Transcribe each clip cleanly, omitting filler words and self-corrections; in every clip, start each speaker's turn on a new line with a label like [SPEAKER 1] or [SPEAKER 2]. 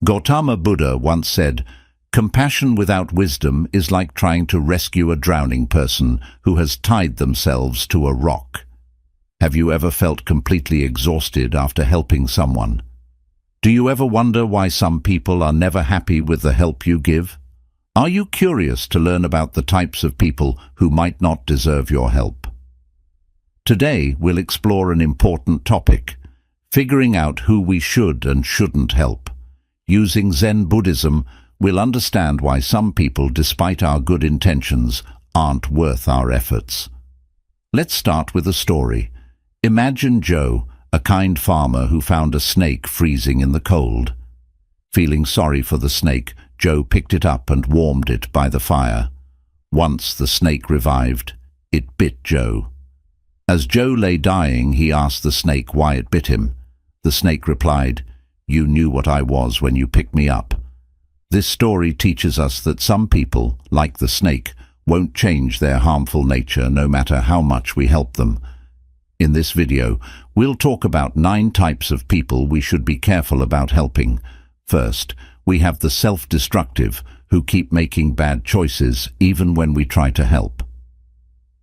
[SPEAKER 1] Gautama Buddha once said, "Compassion without wisdom is like trying to rescue a drowning person who has tied themselves to a rock." Have you ever felt completely exhausted after helping someone? Do you ever wonder why some people are never happy with the help you give? Are you curious to learn about the types of people who might not deserve your help? Today, we'll explore an important topic: figuring out who we should and shouldn't help. Using Zen Buddhism, we'll understand why some people, despite our good intentions, aren't worth our efforts. Let's start with a story. Imagine Joe, a kind farmer who found a snake freezing in the cold. Feeling sorry for the snake, Joe picked it up and warmed it by the fire. Once the snake revived, it bit Joe. As Joe lay dying, he asked the snake why it bit him. The snake replied, "You knew what I was when you picked me up." This story teaches us that some people, like the snake, won't change their harmful nature no matter how much we help them. In this video, we'll talk about 9 types of people we should be careful about helping. First, we have the self-destructive, who keep making bad choices even when we try to help.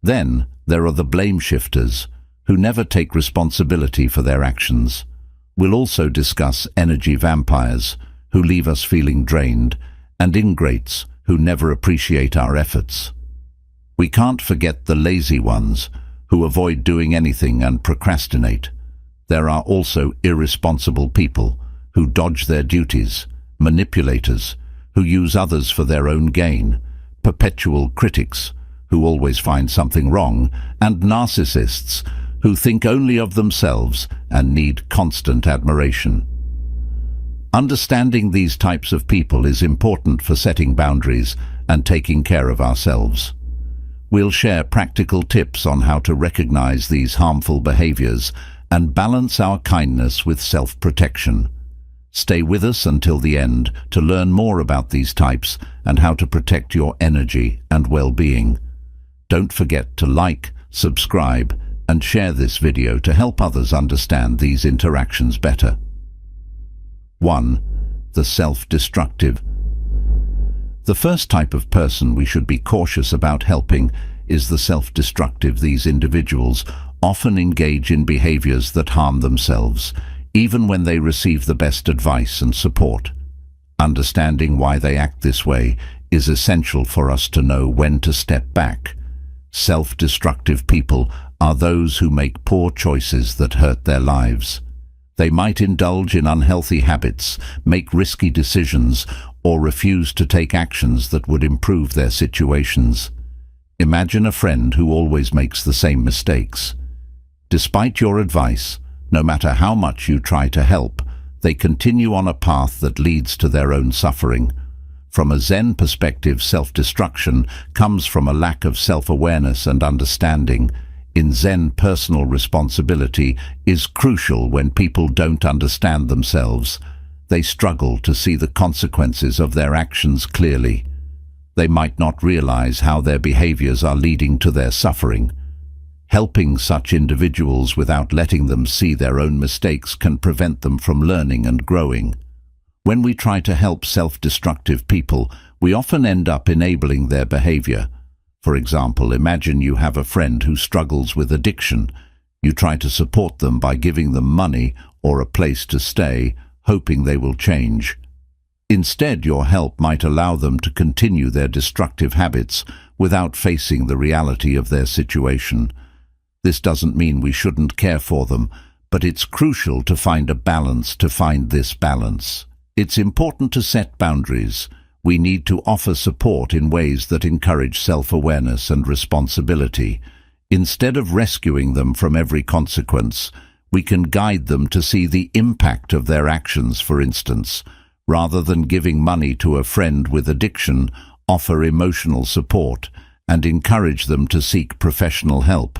[SPEAKER 1] Then, there are the blame shifters, who never take responsibility for their actions. We'll also discuss energy vampires, who leave us feeling drained, and ingrates, who never appreciate our efforts. We can't forget the lazy ones, who avoid doing anything and procrastinate. There are also irresponsible people, who dodge their duties, manipulators, who use others for their own gain, perpetual critics, who always find something wrong, and narcissists, who think only of themselves and need constant admiration. Understanding these types of people is important for setting boundaries and taking care of ourselves. We'll share practical tips on how to recognize these harmful behaviors and balance our kindness with self-protection. Stay with us until the end to learn more about these types and how to protect your energy and well-being. Don't forget to like, subscribe, and share this video to help others understand these interactions better. 1. The self-destructive. The first type of person we should be cautious about helping is the self-destructive. These individuals often engage in behaviors that harm themselves, even when they receive the best advice and support. Understanding why they act this way is essential for us to know when to step back. Self-destructive people are those who make poor choices that hurt their lives. They might indulge in unhealthy habits, make risky decisions, or refuse to take actions that would improve their situations. Imagine a friend who always makes the same mistakes. Despite your advice, no matter how much you try to help, they continue on a path that leads to their own suffering. From a Zen perspective, self-destruction comes from a lack of self-awareness and understanding. In Zen, personal responsibility is crucial when people don't understand themselves. They struggle to see the consequences of their actions clearly. They might not realize how their behaviors are leading to their suffering. Helping such individuals without letting them see their own mistakes can prevent them from learning and growing. When we try to help self-destructive people, we often end up enabling their behavior. For example, imagine you have a friend who struggles with addiction. You try to support them by giving them money or a place to stay, hoping they will change. Instead, your help might allow them to continue their destructive habits without facing the reality of their situation. This doesn't mean we shouldn't care for them, but it's crucial to find this balance. It's important to set boundaries. We need to offer support in ways that encourage self-awareness and responsibility. Instead of rescuing them from every consequence, we can guide them to see the impact of their actions. For instance, rather than giving money to a friend with addiction, offer emotional support and encourage them to seek professional help.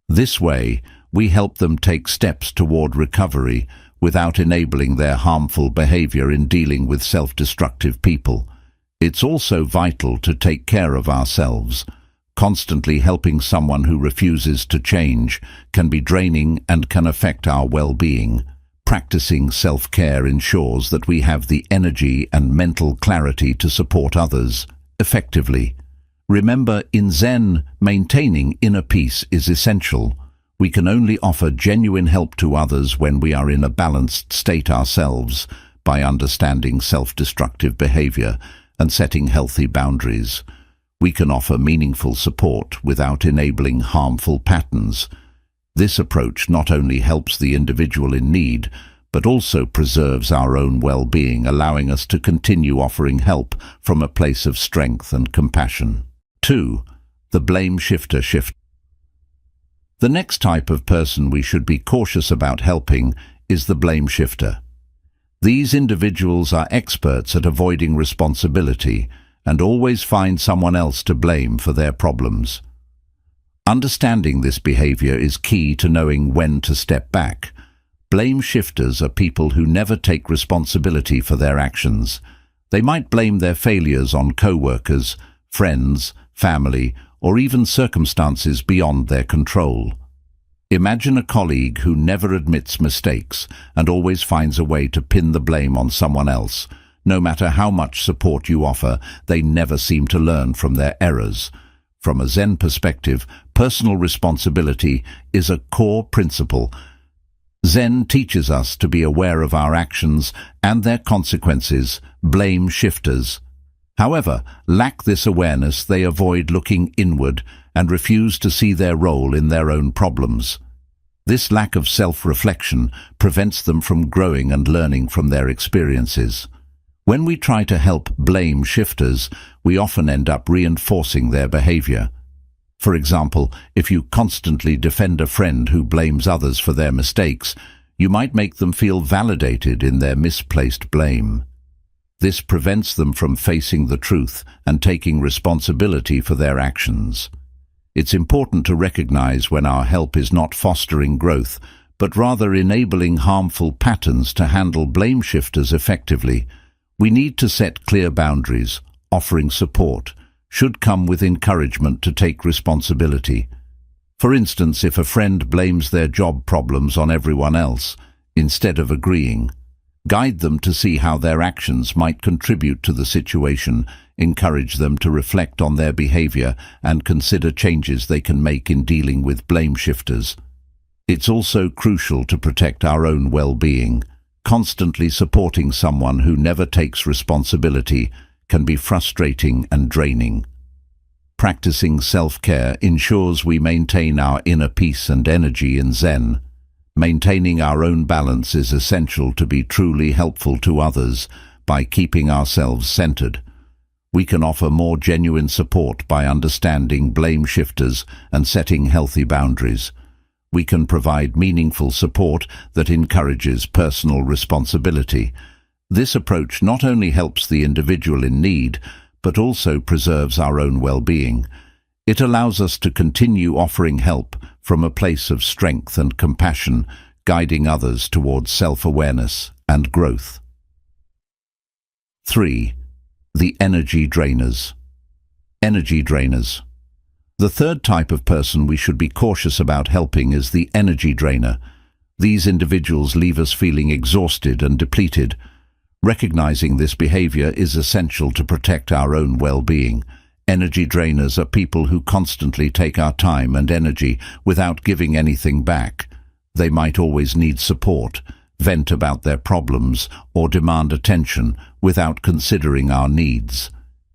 [SPEAKER 1] This way, we help them take steps toward recovery without enabling their harmful behavior in dealing with self-destructive people. It's also vital to take care of ourselves. Constantly helping someone who refuses to change can be draining and can affect our well-being. Practicing self-care ensures that we have the energy and mental clarity to support others effectively. Remember, in Zen, maintaining inner peace is essential. We can only offer genuine help to others when we are in a balanced state ourselves, by understanding self-destructive behavior and setting healthy boundaries. We can offer meaningful support without enabling harmful patterns. This approach not only helps the individual in need, but also preserves our own well-being, allowing us to continue offering help from a place of strength and compassion. 2. The blame shifter shift. The next type of person we should be cautious about helping is the blame shifter. These individuals are experts at avoiding responsibility and always find someone else to blame for their problems. Understanding this behavior is key to knowing when to step back. Blame shifters are people who never take responsibility for their actions. They might blame their failures on co-workers, friends, family, or even circumstances beyond their control. Imagine a colleague who never admits mistakes and always finds a way to pin the blame on someone else. No matter how much support you offer, they never seem to learn from their errors. From a Zen perspective, personal responsibility is a core principle. Zen teaches us to be aware of our actions and their consequences. Blame shifters, however, lack this awareness. They avoid looking inward and refuse to see their role in their own problems. This lack of self-reflection prevents them from growing and learning from their experiences. When we try to help blame shifters, we often end up reinforcing their behavior. For example, if you constantly defend a friend who blames others for their mistakes, you might make them feel validated in their misplaced blame. This prevents them from facing the truth and taking responsibility for their actions. It's important to recognize when our help is not fostering growth, but rather enabling harmful patterns. To handle blame shifters effectively, we need to set clear boundaries. Offering support should come with encouragement to take responsibility. For instance, if a friend blames their job problems on everyone else, instead of agreeing, guide them to see how their actions might contribute to the situation. Encourage them to reflect on their behavior and consider changes they can make in dealing with blame shifters. It's also crucial to protect our own well-being. Constantly supporting someone who never takes responsibility can be frustrating and draining. Practicing self-care ensures we maintain our inner peace and energy in Zen. Maintaining our own balance is essential to be truly helpful to others. By keeping ourselves centered, we can offer more genuine support. By understanding blame shifters and setting healthy boundaries, we can provide meaningful support that encourages personal responsibility. This approach not only helps the individual in need, but also preserves our own well-being. It allows us to continue offering help from a place of strength and compassion, guiding others towards self-awareness and growth. 3. The energy drainers. Energy drainers. The third type of person we should be cautious about helping is the energy drainer. These individuals leave us feeling exhausted and depleted. Recognizing this behavior is essential to protect our own well-being. Energy drainers are people who constantly take our time and energy without giving anything back. They might always need support, vent about their problems, or demand attention without considering our needs.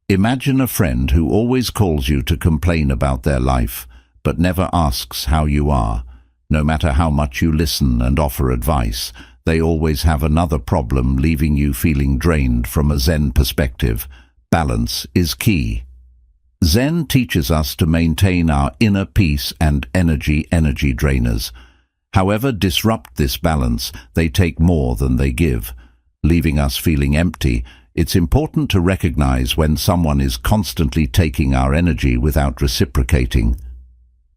[SPEAKER 1] Imagine a friend who always calls you to complain about their life, but never asks how you are. No matter how much you listen and offer advice, they always have another problem, leaving you feeling drained. From a Zen perspective, balance is key. Zen teaches us to maintain our inner peace and energy drainers. However, disrupt this balance, they take more than they give, leaving us feeling empty. It's important to recognize when someone is constantly taking our energy without reciprocating.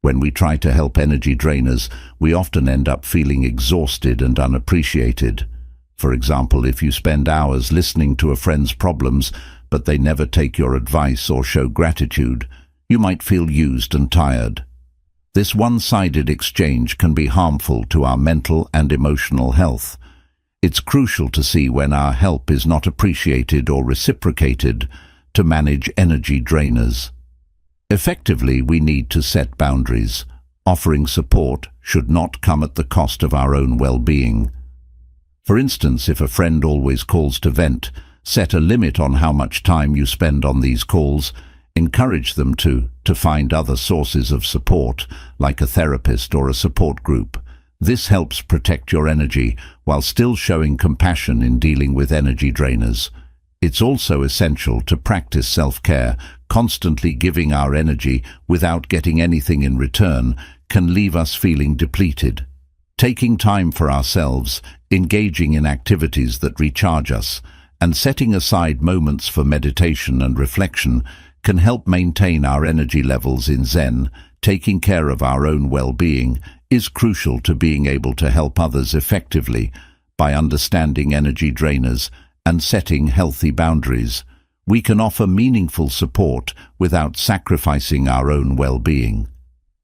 [SPEAKER 1] When we try to help energy drainers, we often end up feeling exhausted and unappreciated. For example, if you spend hours listening to a friend's problems, but they never take your advice or show gratitude, you might feel used and tired. This one-sided exchange can be harmful to our mental and emotional health. It's crucial to see when our help is not appreciated or reciprocated to manage energy drainers. Effectively, we need to set boundaries. Offering support should not come at the cost of our own well-being. For instance, if a friend always calls to vent, set a limit on how much time you spend on these calls. Encourage them to find other sources of support, like a therapist or a support group. This helps protect your energy while still showing compassion in dealing with energy drainers. It's also essential to practice self-care. Constantly giving our energy without getting anything in return can leave us feeling depleted. Taking time for ourselves, engaging in activities that recharge us, and setting aside moments for meditation and reflection can help maintain our energy levels in Zen. Taking care of our own well-being is crucial to being able to help others effectively. By understanding energy drainers and setting healthy boundaries, we can offer meaningful support without sacrificing our own well-being.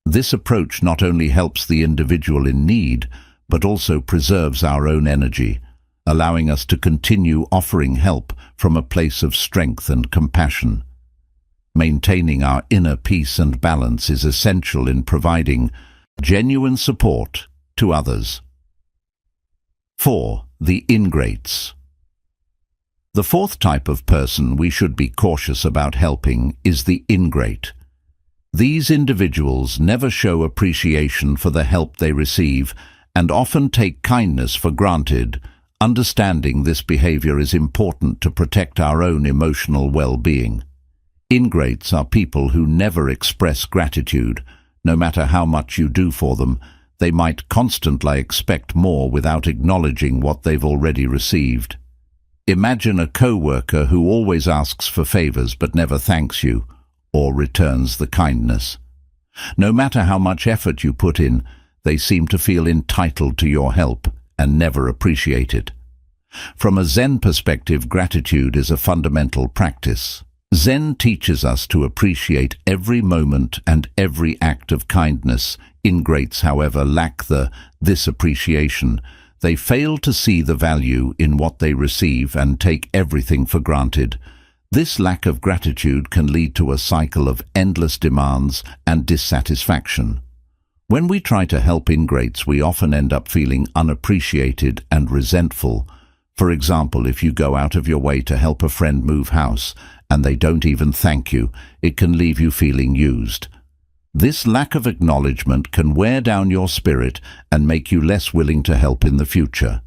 [SPEAKER 1] This approach not only helps the individual in need, but also preserves our own energy, allowing us to continue offering help from a place of strength and compassion. Maintaining our inner peace and balance is essential in providing genuine support to others. 4. The ingrates. The fourth type of person we should be cautious about helping is the ingrate. These individuals never show appreciation for the help they receive and often take kindness for granted. Understanding this behavior is important to protect our own emotional well-being. Ingrates are people who never express gratitude. No matter how much you do for them, they might constantly expect more without acknowledging what they've already received. Imagine a co-worker who always asks for favors but never thanks you or returns the kindness. No matter how much effort you put in, they seem to feel entitled to your help and never appreciate it. From a Zen perspective, gratitude is a fundamental practice. Zen teaches us to appreciate every moment and every act of kindness. Ingrates, however, lack this appreciation. They fail to see the value in what they receive and take everything for granted. This lack of gratitude can lead to a cycle of endless demands and dissatisfaction. When we try to help ingrates, we often end up feeling unappreciated and resentful. For example, if you go out of your way to help a friend move house and they don't even thank you, it can leave you feeling used. This lack of acknowledgement can wear down your spirit and make you less willing to help in the future.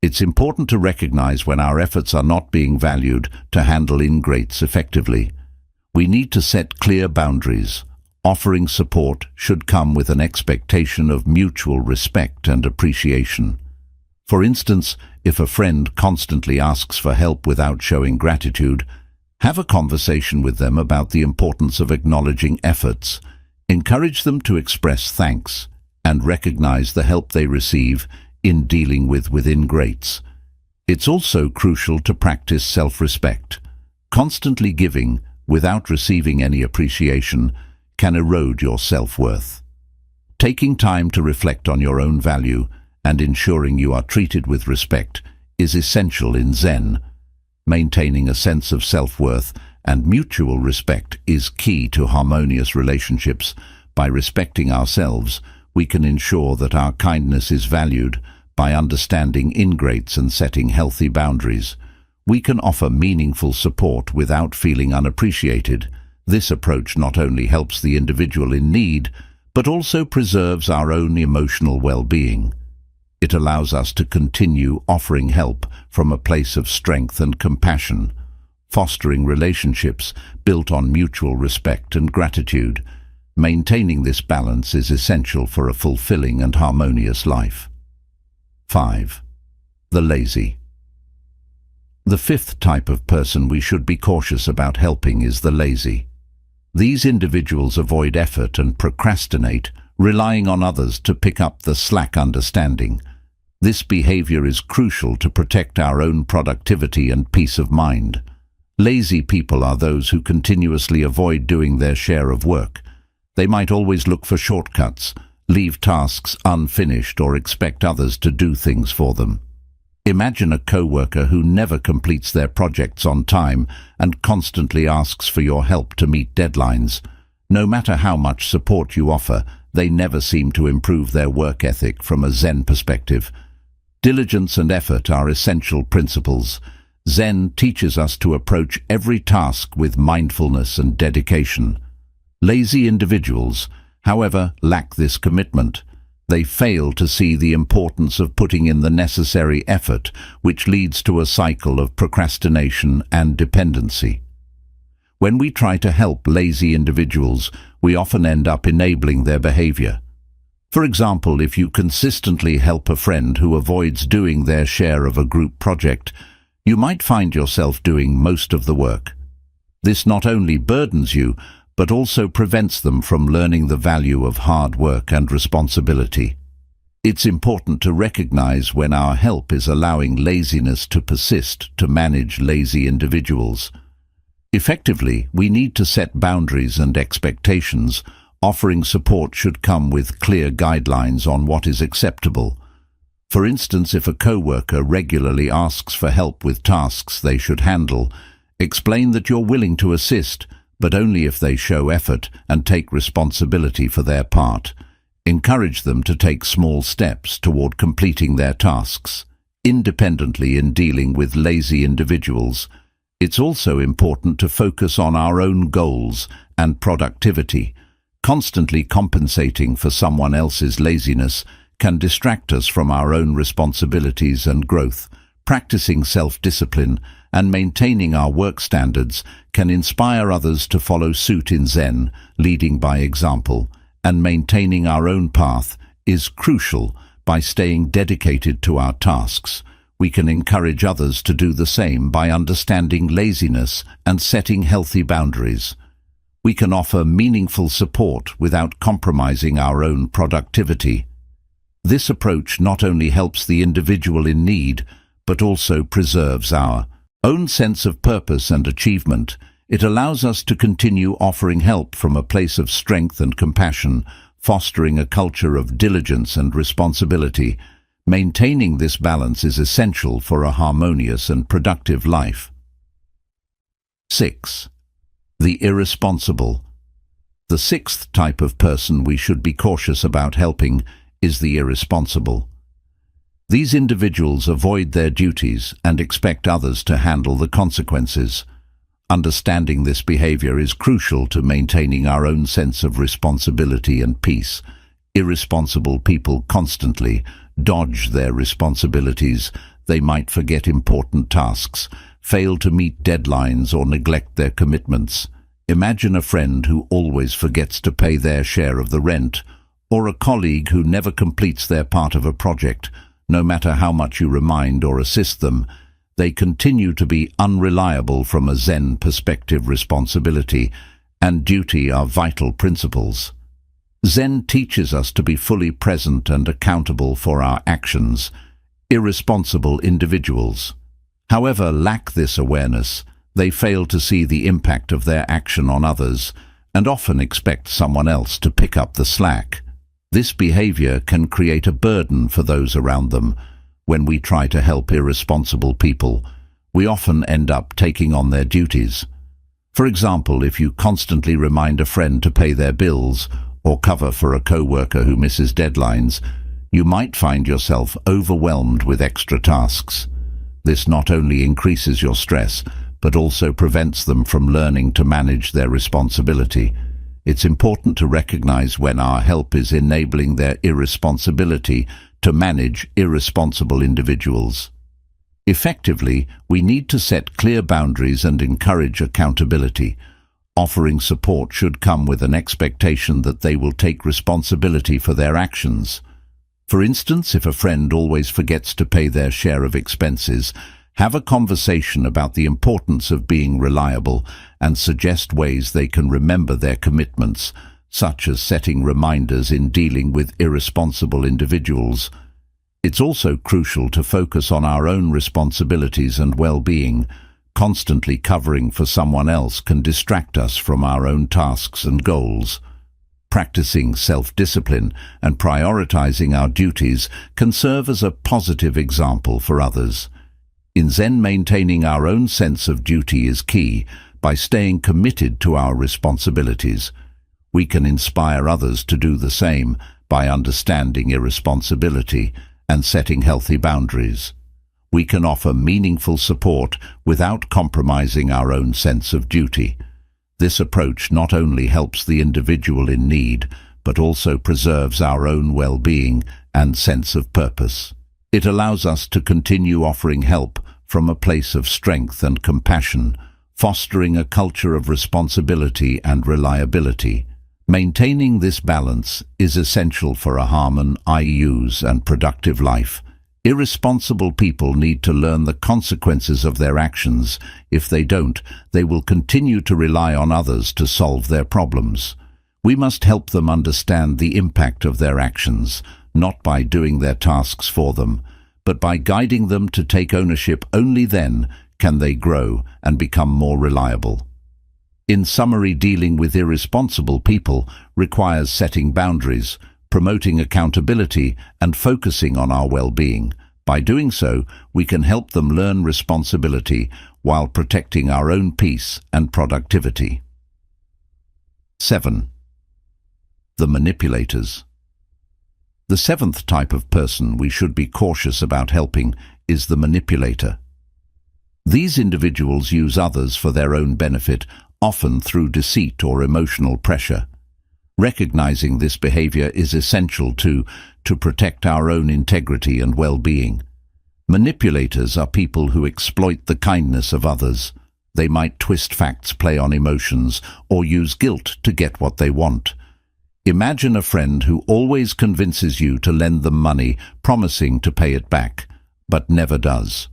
[SPEAKER 1] It's important to recognize when our efforts are not being valued to handle ingrates effectively. We need to set clear boundaries. Offering support should come with an expectation of mutual respect and appreciation. For instance, if a friend constantly asks for help without showing gratitude, have a conversation with them about the importance of acknowledging efforts. Encourage them to express thanks and recognize the help they receive in dealing with ingrates. It's also crucial to practice self-respect. Constantly giving without receiving any appreciation can erode your self-worth. Taking time to reflect on your own value and ensuring you are treated with respect is essential in Zen. Maintaining a sense of self-worth and mutual respect is key to harmonious relationships. By respecting ourselves, we can ensure that our kindness is valued. By understanding ingrates and setting healthy boundaries, we can offer meaningful support without feeling unappreciated. This approach not only helps the individual in need, but also preserves our own emotional well-being. It allows us to continue offering help from a place of strength and compassion, fostering relationships built on mutual respect and gratitude. Maintaining this balance is essential for a fulfilling and harmonious life. 5. The lazy. The fifth type of person we should be cautious about helping is the lazy. These individuals avoid effort and procrastinate, relying on others to pick up the slack. Understanding this behavior is crucial to protect our own productivity and peace of mind. Lazy people are those who continuously avoid doing their share of work. They might always look for shortcuts, leave tasks unfinished, or expect others to do things for them. Imagine a coworker who never completes their projects on time and constantly asks for your help to meet deadlines. No matter how much support you offer, they never seem to improve their work ethic from a Zen perspective. Diligence and effort are essential principles. Zen teaches us to approach every task with mindfulness and dedication. Lazy individuals, however, lack this commitment. They fail to see the importance of putting in the necessary effort, which leads to a cycle of procrastination and dependency. When we try to help lazy individuals, we often end up enabling their behavior. For example, if you consistently help a friend who avoids doing their share of a group project, you might find yourself doing most of the work. This not only burdens you, but also prevents them from learning the value of hard work and responsibility. It's important to recognize when our help is allowing laziness to persist to manage lazy individuals. Effectively, we need to set boundaries and expectations. Offering support should come with clear guidelines on what is acceptable. For instance, if a coworker regularly asks for help with tasks they should handle, explain that you're willing to assist, but only if they show effort and take responsibility for their part. Encourage them to take small steps toward completing their tasks. Independently in dealing with lazy individuals, it's also important to focus on our own goals and productivity. Constantly compensating for someone else's laziness can distract us from our own responsibilities and growth. Practicing self-discipline and maintaining our work standards can inspire others to follow suit in Zen. Leading by example and maintaining our own path is crucial. By staying dedicated to our tasks, we can encourage others to do the same by understanding laziness and setting healthy boundaries. We can offer meaningful support without compromising our own productivity. This approach not only helps the individual in need, but also preserves our own sense of purpose and achievement. It allows us to continue offering help from a place of strength and compassion, fostering a culture of diligence and responsibility. Maintaining this balance is essential for a harmonious and productive life. 6. The irresponsible. The sixth type of person we should be cautious about helping is the irresponsible. These individuals avoid their duties and expect others to handle the consequences. Understanding this behavior is crucial to maintaining our own sense of responsibility and peace. Irresponsible people constantly dodge their responsibilities. They might forget important tasks, fail to meet deadlines, or neglect their commitments. Imagine a friend who always forgets to pay their share of the rent, or a colleague who never completes their part of a project. No matter how much you remind or assist them, they continue to be unreliable. From a Zen perspective, responsibility and duty are vital principles. Zen teaches us to be fully present and accountable for our actions. Irresponsible individuals, however, lack this awareness. They fail to see the impact of their action on others and often expect someone else to pick up the slack. This behavior can create a burden for those around them. When we try to help irresponsible people, we often end up taking on their duties. For example, if you constantly remind a friend to pay their bills or cover for a coworker who misses deadlines, you might find yourself overwhelmed with extra tasks. This not only increases your stress, but also prevents them from learning to manage their responsibility. It's important to recognize when our help is enabling their irresponsibility to manage irresponsible individuals. Effectively, we need to set clear boundaries and encourage accountability. Offering support should come with an expectation that they will take responsibility for their actions. For instance, if a friend always forgets to pay their share of expenses, have a conversation about the importance of being reliable and suggest ways they can remember their commitments, such as setting reminders in dealing with irresponsible individuals. It's also crucial to focus on our own responsibilities and well-being. Constantly covering for someone else can distract us from our own tasks and goals. practicing self-discipline and prioritizing our duties can serve as a positive example for others. In Zen, maintaining our own sense of duty is key. By staying committed to our responsibilities, we can inspire others to do the same by understanding irresponsibility and setting healthy boundaries. We can offer meaningful support without compromising our own sense of duty. This approach not only helps the individual in need, but also preserves our own well-being and sense of purpose. It allows us to continue offering help from a place of strength and compassion, fostering a culture of responsibility and reliability. Maintaining this balance is essential for a harmonious and productive life. Irresponsible people need to learn the consequences of their actions. If they don't, they will continue to rely on others to solve their problems. We must help them understand the impact of their actions, not by doing their tasks for them, but by guiding them to take ownership. Only then can they grow and become more reliable. In summary, dealing with irresponsible people requires setting boundaries, promoting accountability, and focusing on our well-being. By doing so, we can help them learn responsibility while protecting our own peace and productivity. 7. The manipulators. The seventh type of person we should be cautious about helping is the manipulator. These individuals use others for their own benefit, often through deceit or emotional pressure. Recognizing this behavior is essential to protect our own integrity and well-being. Manipulators are people who exploit the kindness of others. They might twist facts, play on emotions, or use guilt to get what they want. Imagine a friend who always convinces you to lend them money, promising to pay it back, but never does.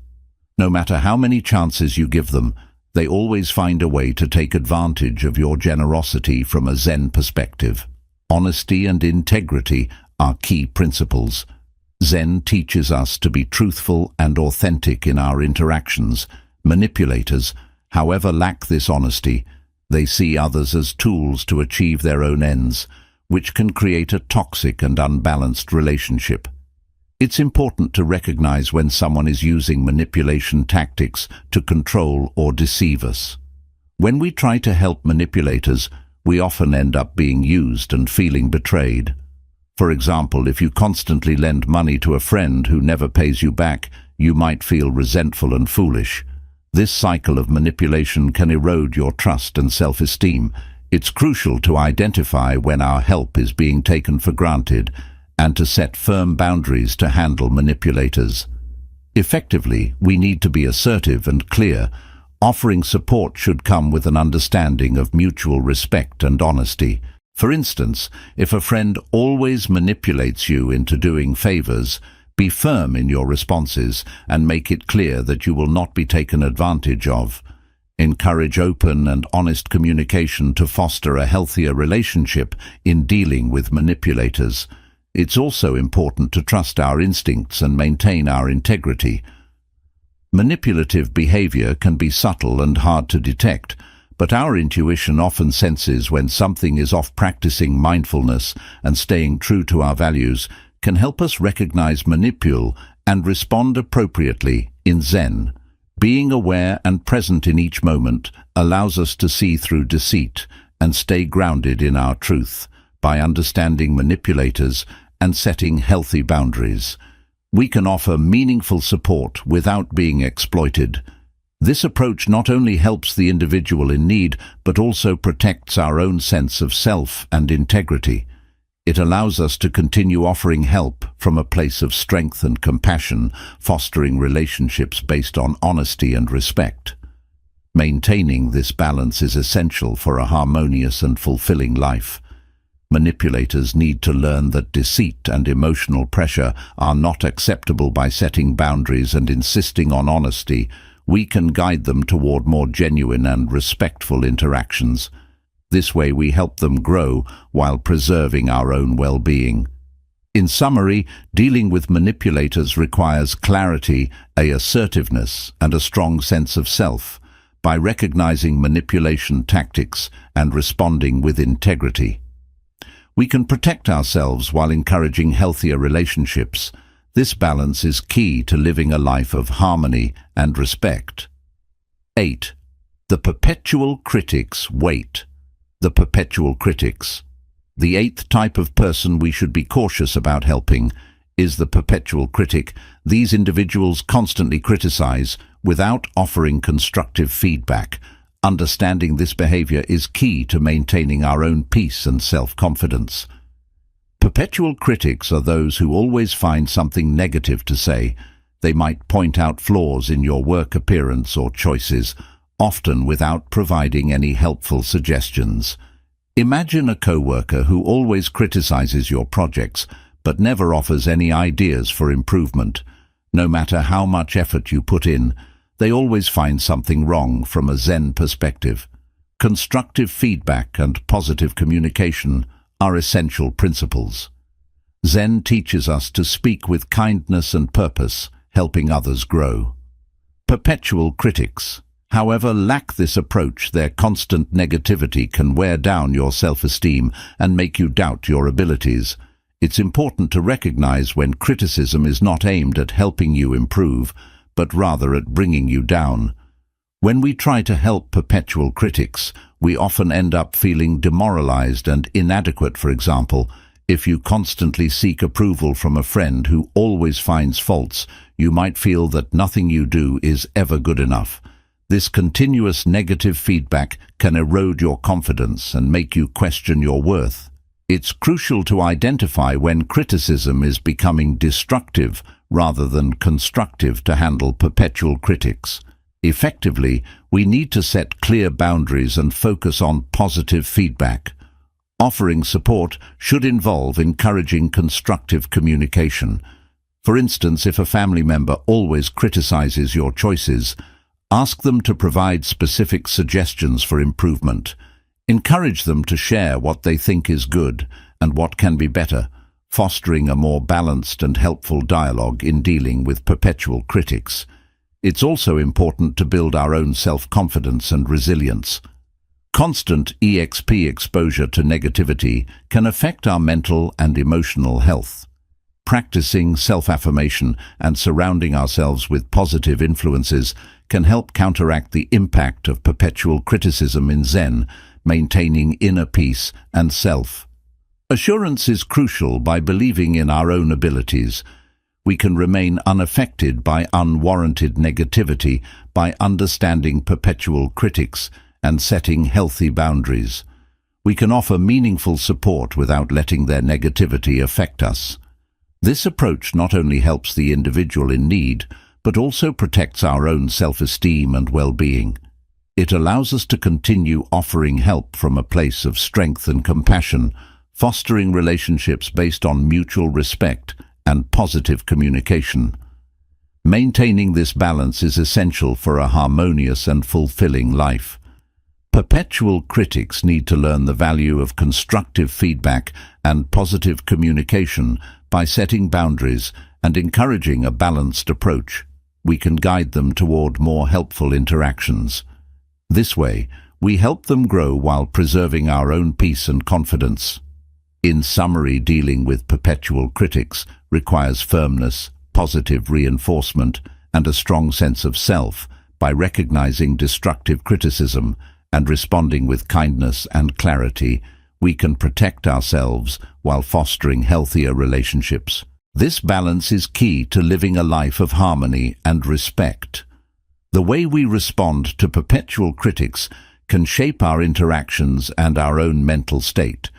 [SPEAKER 1] No matter how many chances you give them, they always find a way to take advantage of your generosity. From a Zen perspective, honesty and integrity are key principles. Zen teaches us to be truthful and authentic in our interactions. Manipulators, however, lack this honesty. They see others as tools to achieve their own ends, which can create a toxic and unbalanced relationship. It's important to recognize when someone is using manipulation tactics to control or deceive us. When we try to help manipulators, we often end up being used and feeling betrayed. For example, if you constantly lend money to a friend who never pays you back, you might feel resentful and foolish. This cycle of manipulation can erode your trust and self-esteem. It's crucial to identify when our help is being taken for granted and to set firm boundaries to handle manipulators. Effectively, we need to be assertive and clear. Offering support should come with an understanding of mutual respect and honesty. For instance, if a friend always manipulates you into doing favors, be firm in your responses and make it clear that you will not be taken advantage of. Encourage open and honest communication to foster a healthier relationship in dealing with manipulators. It's also important to trust our instincts and maintain our integrity. Manipulative behavior can be subtle and hard to detect, but our intuition often senses when something is off. Practicing mindfulness and staying true to our values can help us recognize manipulation and respond appropriately. In Zen, being aware and present in each moment allows us to see through deceit and stay grounded in our truth. By understanding manipulators and setting healthy boundaries, we can offer meaningful support without being exploited. This approach not only helps the individual in need, but also protects our own sense of self and integrity. It allows us to continue offering help from a place of strength and compassion, fostering relationships based on honesty and respect. Maintaining this balance is essential for a harmonious and fulfilling life. Manipulators need to learn that deceit and emotional pressure are not acceptable. By setting boundaries and insisting on honesty, we can guide them toward more genuine and respectful interactions. This way we help them grow while preserving our own well-being. In summary, dealing with manipulators requires clarity, assertiveness, and a strong sense of self. By recognizing manipulation tactics and responding with integrity, We can protect ourselves while encouraging healthier relationships. This balance is key to living a life of harmony and respect. 8. The perpetual critics wait. The perpetual critics. The 8th type of person we should be cautious about helping is the perpetual critic. These individuals constantly criticize without offering constructive feedback. Understanding this behavior is key to maintaining our own peace and self-confidence. Perpetual critics are those who always find something negative to say. They might point out flaws in your work appearance or choices, often without providing any helpful suggestions. Imagine a co-worker who always criticizes your projects but never offers any ideas for improvement. No matter how much effort you put in, they always find something wrong from a Zen perspective. Constructive feedback and positive communication are essential principles. Zen teaches us to speak with kindness and purpose, helping others grow. Perpetual critics, however, lack this approach. Their constant negativity can wear down your self-esteem and make you doubt your abilities. It's important to recognize when criticism is not aimed at helping you improve, but rather at bringing you down. When we try to help perpetual critics, we often end up feeling demoralized and inadequate. For example, if you constantly seek approval from a friend who always finds faults, you might feel that nothing you do is ever good enough. This continuous negative feedback can erode your confidence and make you question your worth. It's crucial to identify when criticism is becoming destructive rather than constructive to handle perpetual critics. Effectively, we need to set clear boundaries and focus on positive feedback. Offering support should involve encouraging constructive communication. For instance, if a family member always criticizes your choices, ask them to provide specific suggestions for improvement. Encourage them to share what they think is good and what can be better, fostering a more balanced and helpful dialogue in dealing with perpetual critics. It's also important to build our own self-confidence and resilience. Constant EXP exposure to negativity can affect our mental and emotional health. Practicing self-affirmation and surrounding ourselves with positive influences can help counteract the impact of perpetual criticism in Zen, maintaining inner peace and self-assurance is crucial. By believing in our own abilities, we can remain unaffected by unwarranted negativity. By understanding perpetual critics and setting healthy boundaries, we can offer meaningful support without letting their negativity affect us. This approach not only helps the individual in need, but also protects our own self-esteem and well-being. It allows us to continue offering help from a place of strength and compassion, fostering relationships based on mutual respect and positive communication. Maintaining this balance is essential for a harmonious and fulfilling life. Perpetual critics need to learn the value of constructive feedback and positive communication. By setting boundaries and encouraging a balanced approach, we can guide them toward more helpful interactions. This way, we help them grow while preserving our own peace and confidence. In summary, dealing with perpetual critics requires firmness, positive reinforcement, and a strong sense of self. By recognizing destructive criticism and responding with kindness and clarity, we can protect ourselves while fostering healthier relationships. This balance is key to living a life of harmony and respect. The way we respond to perpetual critics can shape our interactions and our own mental state.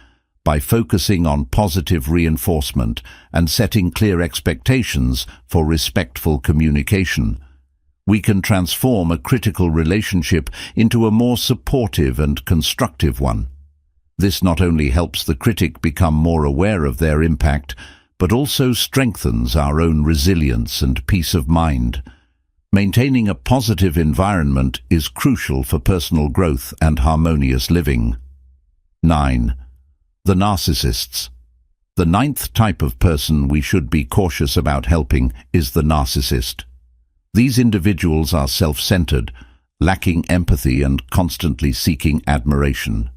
[SPEAKER 1] By focusing on positive reinforcement and setting clear expectations for respectful communication, we can transform a critical relationship into a more supportive and constructive one. This not only helps the critic become more aware of their impact, but also strengthens our own resilience and peace of mind. Maintaining a positive environment is crucial for personal growth and harmonious living. 9. The narcissists. The 9th type of person we should be cautious about helping is the narcissist. These individuals are self-centered, lacking empathy and constantly seeking admiration.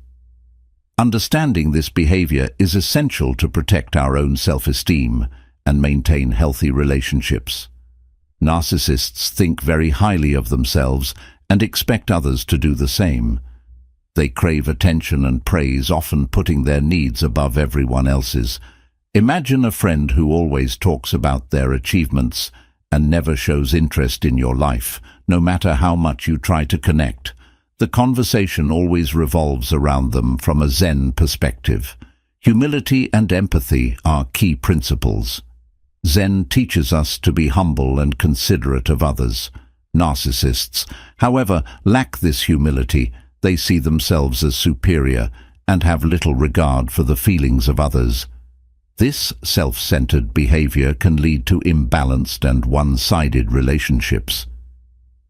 [SPEAKER 1] Understanding this behavior is essential to protect our own self-esteem and maintain healthy relationships. Narcissists think very highly of themselves and expect others to do the same. They crave attention and praise, often putting their needs above everyone else's. Imagine a friend who always talks about their achievements and never shows interest in your life, no matter how much you try to connect. The conversation always revolves around them from a Zen perspective. Humility and empathy are key principles. Zen teaches us to be humble and considerate of others. Narcissists, however, lack this humility. They see themselves as superior and have little regard for the feelings of others. This self-centered behavior can lead to imbalanced and one-sided relationships.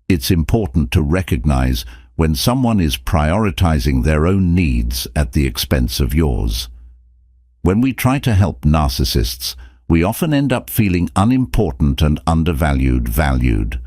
[SPEAKER 1] It's important to recognize when someone is prioritizing their own needs at the expense of yours. When we try to help narcissists, we often end up feeling unimportant and valued.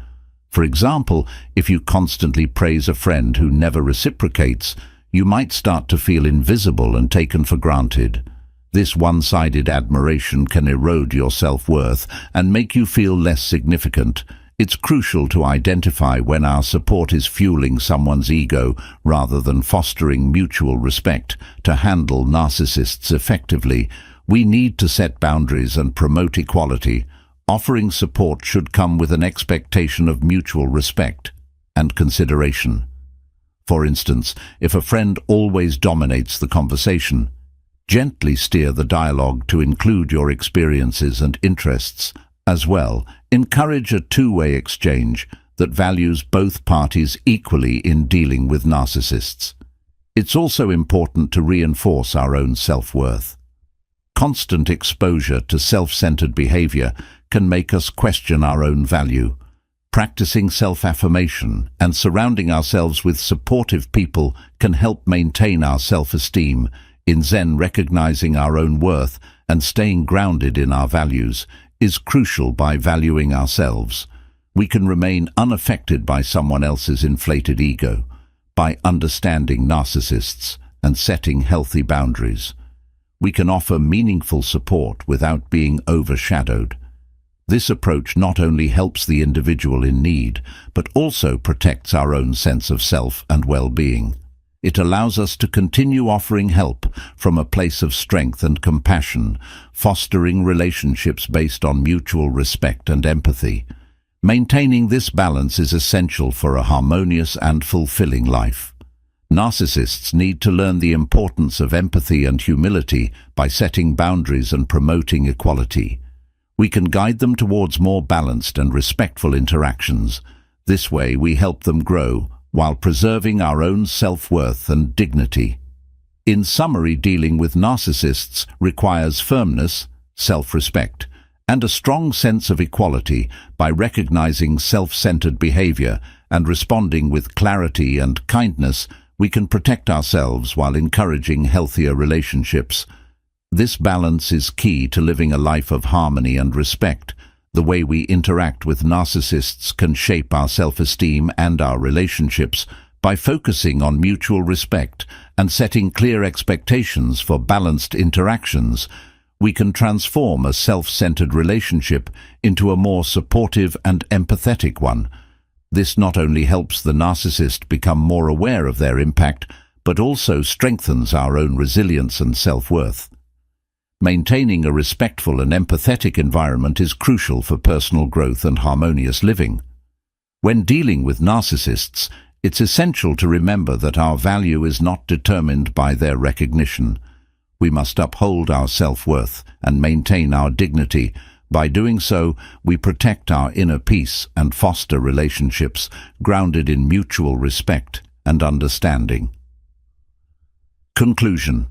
[SPEAKER 1] For example, if you constantly praise a friend who never reciprocates, you might start to feel invisible and taken for granted. This one-sided admiration can erode your self-worth and make you feel less significant. It's crucial to identify when our support is fueling someone's ego rather than fostering mutual respect. To handle narcissists effectively, we need to set boundaries and promote equality. Offering support should come with an expectation of mutual respect and consideration. For instance, if a friend always dominates the conversation, gently steer the dialogue to include your experiences and interests as well. Encourage a two-way exchange that values both parties equally in dealing with narcissists. It's also important to reinforce our own self-worth. Constant exposure to self-centered behavior can make us question our own value. Practicing self-affirmation and surrounding ourselves with supportive people can help maintain our self-esteem. In Zen, recognizing our own worth and staying grounded in our values is crucial. By valuing ourselves, we can remain unaffected by someone else's inflated ego. By understanding narcissists and setting healthy boundaries, we can offer meaningful support without being overshadowed. This approach not only helps the individual in need, but also protects our own sense of self and well-being. It allows us to continue offering help from a place of strength and compassion, fostering relationships based on mutual respect and empathy. Maintaining this balance is essential for a harmonious and fulfilling life. Narcissists need to learn the importance of empathy and humility by setting boundaries and promoting equality. We can guide them towards more balanced and respectful interactions. This way we help them grow while preserving our own self-worth and dignity. In summary, dealing with narcissists requires firmness, self-respect, and a strong sense of equality. By recognizing self-centered behavior and responding with clarity and kindness, we can protect ourselves while encouraging healthier relationships. This balance is key to living a life of harmony and respect. The way we interact with narcissists can shape our self-esteem and our relationships. By focusing on mutual respect and setting clear expectations for balanced interactions, we can transform a self-centered relationship into a more supportive and empathetic one. This not only helps the narcissist become more aware of their impact, but also strengthens our own resilience and self-worth. Maintaining a respectful and empathetic environment is crucial for personal growth and harmonious living. When dealing with narcissists, it's essential to remember that our value is not determined by their recognition. We must uphold our self-worth and maintain our dignity. By doing so, we protect our inner peace and foster relationships grounded in mutual respect and understanding. Conclusion.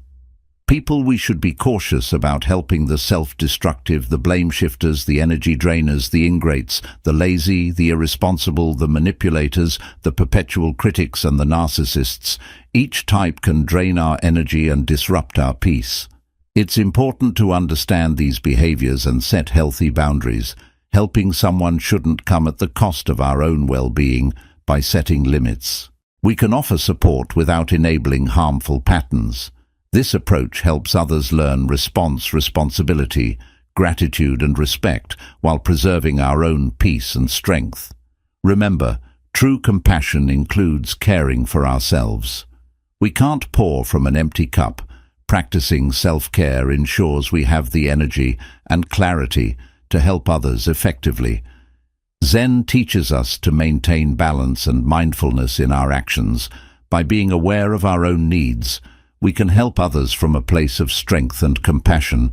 [SPEAKER 1] People we should be cautious about helping: the self-destructive, the blame shifters, the energy drainers, the ingrates, the lazy, the irresponsible, the manipulators, the perpetual critics, and the narcissists. Each type can drain our energy and disrupt our peace. It's important to understand these behaviors and set healthy boundaries. Helping someone shouldn't come at the cost of our own well-being. By setting limits, we can offer support without enabling harmful patterns. This approach helps others learn responsibility, gratitude and respect while preserving our own peace and strength. Remember, true compassion includes caring for ourselves. We can't pour from an empty cup. Practicing self-care ensures we have the energy and clarity to help others effectively. Zen teaches us to maintain balance and mindfulness in our actions. By being aware of our own needs, we can help others from a place of strength and compassion.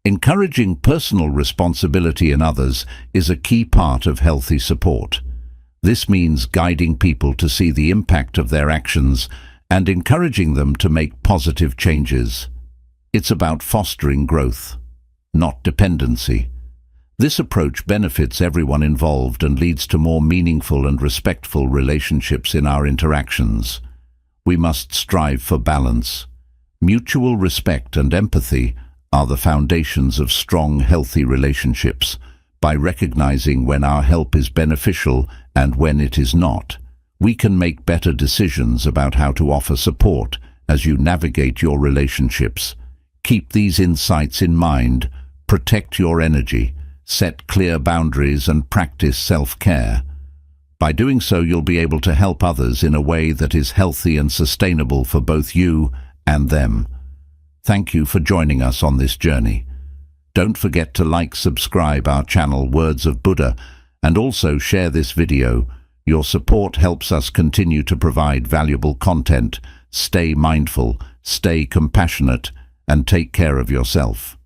[SPEAKER 1] Encouraging personal responsibility in others is a key part of healthy support. This means guiding people to see the impact of their actions and encouraging them to make positive changes. It's about fostering growth, not dependency. This approach benefits everyone involved and leads to more meaningful and respectful relationships in our interactions. We must strive for balance. Mutual respect and empathy are the foundations of strong, healthy relationships. By recognizing when our help is beneficial and when it is not, we can make better decisions about how to offer support as you navigate your relationships. Keep these insights in mind, protect your energy, set clear boundaries and practice self-care. By doing so, you'll be able to help others in a way that is healthy and sustainable for both you and them. Thank you for joining us on this journey. Don't forget to like, subscribe our channel Words of Buddha, and also share this video. Your support helps us continue to provide valuable content. Stay mindful, stay compassionate, and take care of yourself.